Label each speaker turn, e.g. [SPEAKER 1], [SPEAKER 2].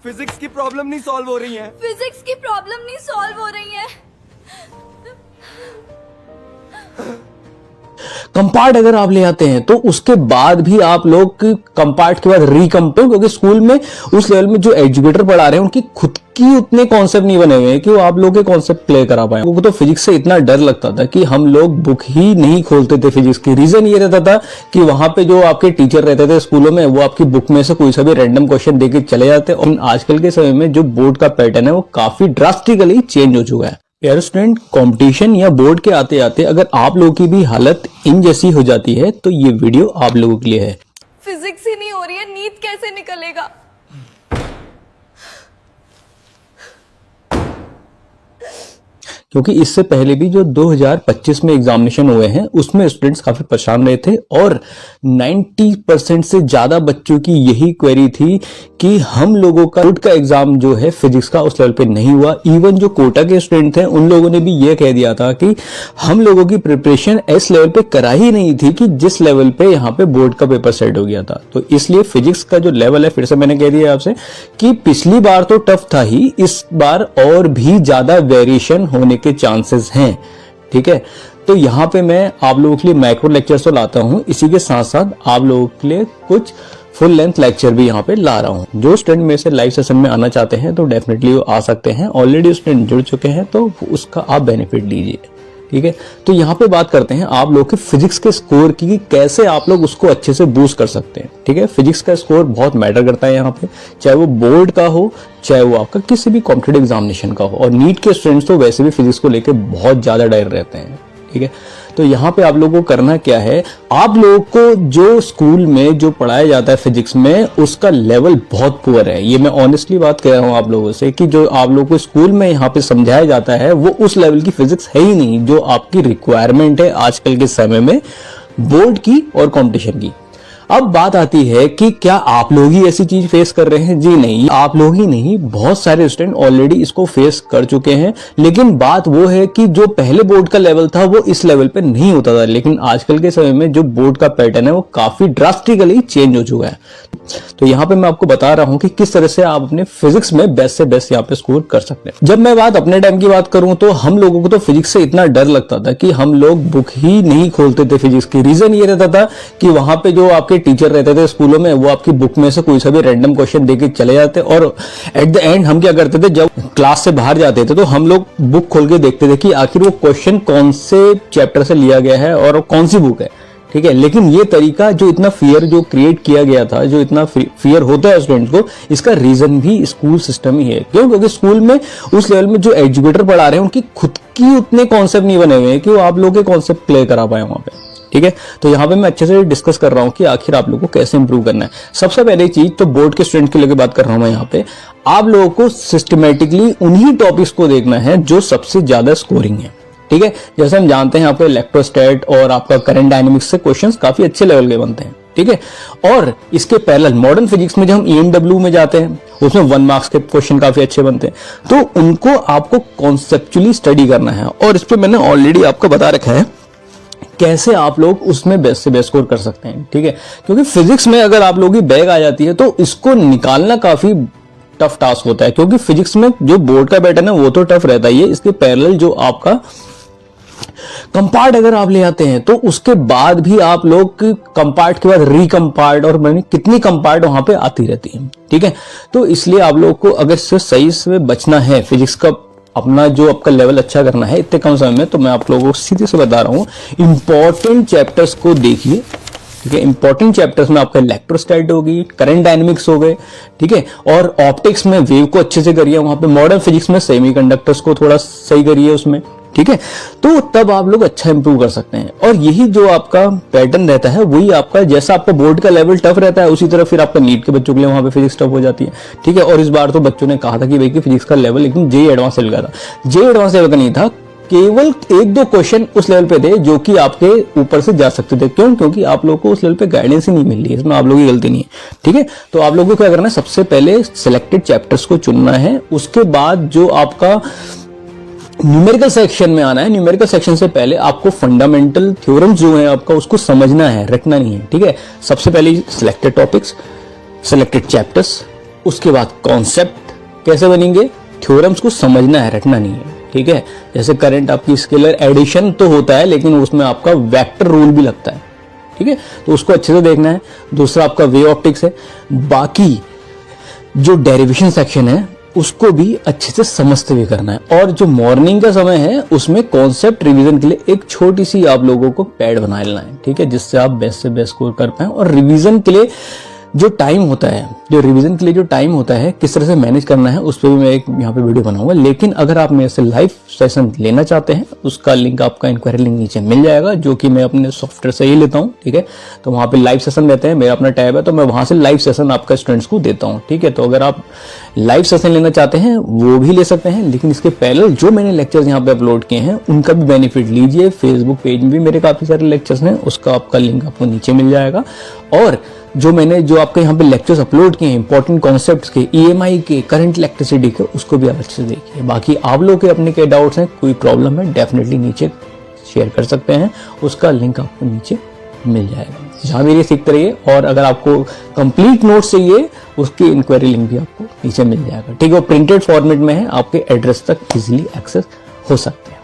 [SPEAKER 1] Physics की problem नहीं solve हो रही है।
[SPEAKER 2] फिजिक्स की प्रॉब्लम नहीं सॉल्व हो रही है।
[SPEAKER 3] कंपार्ट अगर आप ले आते हैं तो उसके बाद भी आप लोग कंपार्ट के बाद रिकम्पेयर, क्योंकि स्कूल में उस लेवल में जो एजुकेटर पढ़ा रहे हैं उनकी खुद की उतने कॉन्सेप्ट नहीं बने हुए हैं कि वो आप लोग के कॉन्सेप्ट क्लियर करा पाए। लोगों को तो फिजिक्स से इतना डर लगता था कि हम लोग बुक ही नहीं खोलते थे फिजिक्स की। रीजन ये रहता था कि वहां पे जो आपके टीचर रहते थे स्कूलों में वो आपकी बुक में से कोई सा भी रैंडम क्वेश्चन देके चले जाते। और आजकल के समय में जो बोर्ड का पैटर्न है वो काफी ड्रास्टिकली चेंज हो चुका है। यार स्टूडेंट, कंपटीशन या बोर्ड के आते आते अगर आप लोगों की भी हालत इन जैसी हो जाती है तो ये वीडियो आप लोगों के लिए है।
[SPEAKER 2] फिजिक्स ही नहीं हो रही है, नीट कैसे निकलेगा।
[SPEAKER 3] क्योंकि इससे पहले भी जो 2025 में एग्जामिनेशन हुए हैं उसमें स्टूडेंट्स काफी परेशान रहे थे और 90% से ज्यादा बच्चों की यही क्वेरी थी कि हम लोगों का बोर्ड का एग्जाम जो है फिजिक्स का उस लेवल पे नहीं हुआ। इवन जो कोटा के स्टूडेंट थे उन लोगों ने भी ये कह दिया था कि हम लोगों की प्रिपरेशन इस लेवल पे करा ही नहीं थी कि जिस लेवल पे यहाँ पे बोर्ड का पेपर सेट हो गया था। तो इसलिए फिजिक्स का जो लेवल है, फिर से मैंने कह दिया आपसे कि पिछली बार तो टफ था ही, इस बार और भी ज्यादा वेरिएशन होने के चांसेस हैं। ठीक है, तो यहां पे मैं आप लोगों के लिए माइक्रो लेक्चर्स तो लाता हूं, इसी के साथ साथ आप लोगों के लिए कुछ फुल लेंथ लेक्चर भी यहां पे ला रहा हूं। जो स्टूडेंट मेरे से लाइव सेशन में आना चाहते हैं तो डेफिनेटली वो आ सकते हैं। ऑलरेडी स्टूडेंट जुड़ चुके हैं तो उसका आप बेनिफिट लीजिए। ठीक है, तो यहाँ पे बात करते हैं आप लोग के फिजिक्स के स्कोर की, कैसे आप लोग उसको अच्छे से बूस्ट कर सकते हैं। ठीक है, फिजिक्स का स्कोर बहुत मैटर करता है यहाँ पे, चाहे वो बोर्ड का हो चाहे वो आपका किसी भी कॉम्पिटिटिव एग्जामिनेशन का हो। और नीट के स्टूडेंट्स तो वैसे भी फिजिक्स को लेकर बहुत ज्यादा डर रहते हैं। ठीक है, तो यहाँ पे आप लोगों को करना क्या है, आप लोगों को जो स्कूल में जो पढ़ाया जाता है फिजिक्स में उसका लेवल बहुत पुअर है। ये मैं ऑनेस्टली बात कर रहा हूँ आप लोगों से कि जो आप लोगों को स्कूल में यहाँ पे समझाया जाता है वो उस लेवल की फिजिक्स है ही नहीं जो आपकी रिक्वायरमेंट है आजकल के समय में बोर्ड की और कॉम्पिटिशन की। अब बात आती है कि क्या आप लोग ही ऐसी चीज फेस कर रहे हैं? जी नहीं, आप लोग ही नहीं, बहुत सारे स्टूडेंट ऑलरेडी इसको फेस कर चुके हैं। लेकिन बात वो है कि जो पहले बोर्ड का लेवल था वो इस लेवल पे नहीं होता था, लेकिन आजकल के समय में जो बोर्ड का पैटर्न है वो काफी ड्रास्टिकली चेंज हो चुका है। तो यहाँ पे मैं आपको बता रहा हूं कि किस तरह से आप अपने फिजिक्स में बेस्ट से बेस्ट यहाँ पे स्कोर कर सकते हैं। जब मैं बात अपने टाइम की बात करूं तो हम लोगों को तो फिजिक्स से इतना डर लगता था कि हम लोग बुक ही नहीं खोलते थे फिजिक्स की। रीजन ये रहता था कि वहां पे जो आपके टीचर रहते थे स्कूलों में वो आपकी बुक में से कोई सा भी रैंडम क्वेश्चन देके चले जाते। और एट द एंड हम क्या करते थे, जब क्लास से बाहर जाते थे तो हम लोग बुक खोल के देखते थे कि आखिर वो क्वेश्चन कौन से चैप्टर से लिया गया है और कौन सी बुक है। ठीक है, लेकिन ये तरीका जो इतना फियर जो क्रिएट किया गया था, जो इतना फियर होता है स्टूडेंट को, इसका रीजन भी स्कूल सिस्टम ही है। क्यों? क्योंकि स्कूल में उस लेवल में जो एजुकेटर पढ़ा रहे हैं उनकी खुद की उतने कॉन्सेप्ट नहीं बने हुए हैं कि वो आप लोगों के कॉन्सेप्ट क्लियर करा पाए वहां पे। ठीक है, तो यहाँ पे मैं अच्छे से डिस्कस कर रहा हूँ कि आखिर आप लोगों को कैसे इंप्रूव करना है। सबसे पहले चीज तो बोर्ड के स्टूडेंट के लिए बात कर रहा हूँ मैं यहाँ पे, आप लोगों को सिस्टमेटिकली उन्हीं टॉपिक्स को देखना है जो सबसे ज्यादा स्कोरिंग है। ठीक है, जैसे हम जानते हैं आपको इलेक्ट्रोस्टैट और आपका करंट डायनेमिक्स से क्वेश्चंस काफी अच्छे लेवल के बनते हैं। ठीक है, और इसके पैरेलल मॉडर्न फिजिक्स में जब हम EMW में जाते हैं उसमें 1 मार्क्स के क्वेश्चन काफी अच्छे बनते हैं। तो उनको आपको कॉन्सेप्चुअली स्टडी करना है और इस पर मैंने ऑलरेडी आपको बता रखा है कैसे आप लोग उसमें बेस्ट से बेस्ट स्कोर कर सकते हैं। ठीक है, क्योंकि फिजिक्स में अगर आप लोगों की बैग आ जाती है तो इसको निकालना काफी टफ टास्क होता है, क्योंकि फिजिक्स में जो बोर्ड का पैटर्न है वो तो टफ रहता ही है, इसके पैरेलल जो आपका कंपार्ट अगर आप ले आते हैं तो उसके बाद भी आप लोग कंपार्ट के बाद रिकम्पार्ट और मैंने कितनी कंपार्ट वहां पे आती रहती है। ठीक है, तो इसलिए आप लोग को अगर सही से बचना है, फिजिक्स का अपना जो आपका लेवल अच्छा करना है इतने कम समय में, तो मैं आप लोगों को सीधे से बता रहा हूं इंपॉर्टेंट चैप्टर्स को देखिए। ठीक है, इंपॉर्टेंट चैप्टर्स में आपका इलेक्ट्रोस्टैट होगी, करंट डायनेमिक्स हो गए। ठीक है, और ऑप्टिक्स में वेव को अच्छे से करिए वहां पे, मॉडर्न फिजिक्स में सेमीकंडक्टर्स को थोड़ा सही करिए उसमें। ठीक है, तो तब आप लोग अच्छा इंप्रूव कर सकते हैं। और यही जो आपका पैटर्न रहता है वही आपका, जैसा आपका बोर्ड का लेवल टफ रहता है उसी तरह फिर आपका नीट के बच्चों के लिए वहां पे फिजिक्स टफ हो जाती है। ठीक है, और इस बार तो बच्चों ने कहा था कि भाई कि फिजिक्स का लेवल एकदम जेईई एडवांस लेवल का था। जेईई एडवांस लेवल का नहीं था, केवल 1-2 क्वेश्चन उस लेवल पे थे जो कि आपके ऊपर से जा सकते थे। क्यों? क्योंकि आप लोगों को उस लेवल पे गाइडेंस ही नहीं मिल रही है, इसमें आप लोगों की गलती नहीं है। ठीक है, तो आप लोगों को क्या करना है, सबसे पहले सिलेक्टेड चैप्टर्स को चुनना है, उसके बाद जो आपका न्यूमेरिकल सेक्शन में आना है। न्यूमेरिकल सेक्शन से पहले आपको फंडामेंटल थ्योरम्स जो है आपका उसको समझना है, रटना नहीं है। ठीक है, सबसे पहले सिलेक्टेड टॉपिक्स, सिलेक्टेड चैप्टर्स, उसके बाद कॉन्सेप्ट कैसे बनेंगे, थ्योरम्स को समझना है, रटना नहीं है, ठीक है। जैसे करंट आपकी स्केलर एडिशन तो होता है लेकिन उसमें आपका वेक्टर रूल भी लगता है, ठीक है, तो उसको अच्छे से देखना है। दूसरा आपका वे ऑप्टिक्स है। बाकी जो डेरिवेशन सेक्शन है उसको भी अच्छे से समझते हुए करना है। और जो मॉर्निंग का समय है उसमें कॉन्सेप्ट रिवीजन के लिए एक छोटी सी आप लोगों को पैड बना लेना है, ठीक है, जिससे आप बेस्ट से बेस्ट स्कोर कर पाए। और रिवीजन के लिए जो टाइम होता है, किस तरह से मैनेज करना है, उस पर भी मैं एक यहाँ पे वीडियो बनाऊंगा। लेकिन अगर आप मेरे से लाइव सेशन लेना चाहते हैं, उसका लिंक आपका इंक्वायरी लिंक नीचे मिल जाएगा, जो कि मैं अपने सॉफ्टवेयर से ही लेता हूँ, ठीक है। तो वहाँ पे लाइव सेशन रहते हैं, मेरा अपना टैब है, तो मैं वहां से लाइव सेशन आपका स्टूडेंट्स को देता हूँ, ठीक है। तो अगर आप लाइव सेशन लेना चाहते हैं वो भी ले सकते हैं, लेकिन इसके पैरेलल जो मैंने लेक्चर्स यहाँ पे अपलोड किए हैं उनका भी बेनिफिट लीजिए। फेसबुक पेज में भी मेरे काफी सारे लेक्चर्स हैं, उसका आपका लिंक आपको नीचे मिल जाएगा। और जो आपके यहाँ पे लेक्चर्स अपलोड किए हैं इंपॉर्टेंट कॉन्सेप्ट्स के, EMI के, करंट इलेक्ट्रिसिटी के, उसको भी आप अच्छे से देखिए। बाकी आप लोग के अपने के डाउट्स हैं, कोई प्रॉब्लम है, डेफिनेटली नीचे शेयर कर सकते हैं, उसका लिंक आपको नीचे मिल जाएगा। जहाँ मेरी सीखते रहिए। और अगर आपको कंप्लीट नोट्स चाहिए उसकी इंक्वायरी लिंक भी आपको नीचे मिल जाएगा, ठीक है। वो प्रिंटेड फॉर्मेट में है, आपके एड्रेस तक इजीली एक्सेस हो सकते हैं।